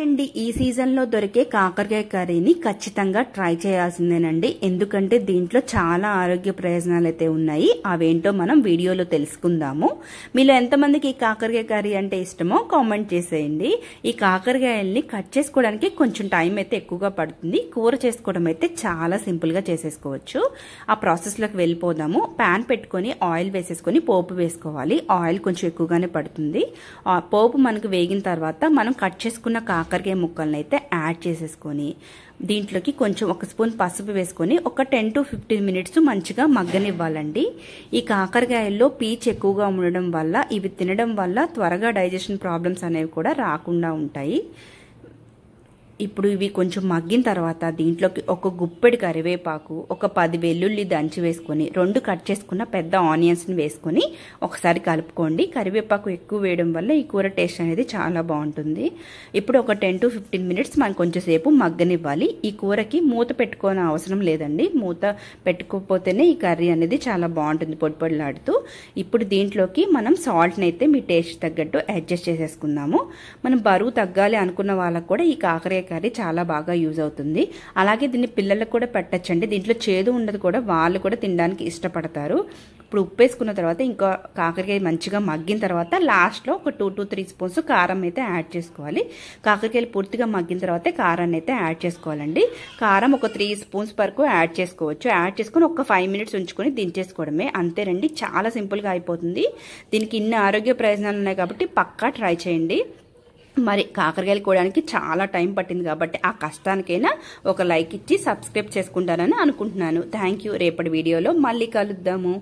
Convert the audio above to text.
అండి ఈ సీజన్ లో దొరికే కాకరకాయ కర్రీని ఖచ్చితంగా ట్రై చేయాల్సిందేనండి. ఎందుకంటే దీంట్లో చాలా ఆరోగ్య ప్రయోజనాలు అయితే ఉన్నాయి. అవేంటో మనం వీడియోలో తెలుసుకుందాము. మీలో ఎంతమందికి ఈ కాకరకాయ కర్రీ అంటే ఇష్టమో కామెంట్ చేసేయండి. ఈ కాకరకాయల్ని కట్ చేసుకోవడానికి కొంచెం టైం అయితే ఎక్కువగా పడుతుంది. కూర చేసుకోవడం అయితే చాలా సింపుల్ గా చేసేసుకోవచ్చు. ఆ ప్రాసెస్ లోకి వెళ్ళిపోదాము. ప్యాన్ పెట్టుకొని ఆయిల్ వేసేసుకొని పోపు వేసుకోవాలి. ఆయిల్ కొంచెం ఎక్కువగానే పడుతుంది. పోపు మనకు వేగిన తర్వాత మనం కట్ చేసుకున్న కాకరకాయ ముక్కలను అయితే యాడ్ చేసేసుకొని దీంట్లోకి కొంచెం 1 స్పూన్ పసుపు వేసుకొని ఒక 10 to 15 మినిట్స్ మంచిగా మగ్గనివ్వాలండి. ఈ కాకరకాయల్లో పీచు ఎక్కువగా ఉండడం వల్ల ఇవి తినడం వల్ల త్వరగా డైజెషన్ ప్రాబ్లమ్స్ అనేవి కూడా రాకుండా ఉంటాయి. ఇప్పుడు ఇవి కొంచెం మగ్గిన తర్వాత దీంట్లోకి ఒక గుప్పెడి కరివేపాకు, ఒక 10 వెల్లుల్లి దంచి వేసుకొని 2 కట్ చేసుకున్న పెద్ద ఆనియన్స్ని వేసుకొని ఒకసారి కలుపుకోండి. కరివేపాకు ఎక్కువ వేయడం వల్ల ఈ కూర టేస్ట్ అనేది చాలా బాగుంటుంది. ఇప్పుడు ఒక 10 to 15 మినిట్స్ మనం కొంచెం సేపు మగ్గనివ్వాలి. ఈ కూరకి మూత పెట్టుకోని అవసరం లేదండి. మూత పెట్టుకోకపోతేనే ఈ కర్రీ అనేది చాలా బాగుంటుంది పొడిపొడిలాడుతూ. ఇప్పుడు దీంట్లోకి మనం సాల్ట్ని అయితే మీ టేస్ట్ తగ్గట్టు అడ్జస్ట్ చేసేసుకుందాము. మనం బరువు తగ్గాలి అనుకున్న వాళ్ళకు కూడా ఈ కాకరకాయ కర్రీ చాలా బాగా యూజ్ అవుతుంది. అలాగే దీన్ని పిల్లలకు కూడా పెట్టచ్చండి. దీంట్లో చేదు ఉండదు కూడా, వాళ్ళు కూడా తినడానికి ఇష్టపడతారు. ఇప్పుడు ఉప్పు వేసుకున్న తర్వాత ఇంకా కాకరకాయ మంచిగా మగ్గిన తర్వాత లాస్ట్లో ఒక 2 to 3 స్పూన్స్ కారం అయితే యాడ్ చేసుకోవాలి. కాకరకాయలు పూర్తిగా మగ్గిన తర్వాత కారాన్ని అయితే యాడ్ చేసుకోవాలండి. కారం ఒక 3 స్పూన్స్ వరకు యాడ్ చేసుకోవచ్చు. యాడ్ చేసుకుని ఒక 5 మినిట్స్ ఉంచుకొని దించేసుకోవడమే. అంతేనండి, చాలా సింపుల్గా అయిపోతుంది. దీనికి ఇన్ని ఆరోగ్య ప్రయోజనాలు ఉన్నాయి కాబట్టి పక్కా ట్రై చేయండి. మరి కాకరకాయలు కోయడానికి చాలా టైం పట్టింది కాబట్టి ఆ కష్టానికైనా ఒక లైక్ ఇచ్చి సబ్స్క్రైబ్ చేసుకుంటారని అనుకుంటున్నాను. Thank you. రేపటి వీడియోలో మళ్ళీ కలుద్దాము.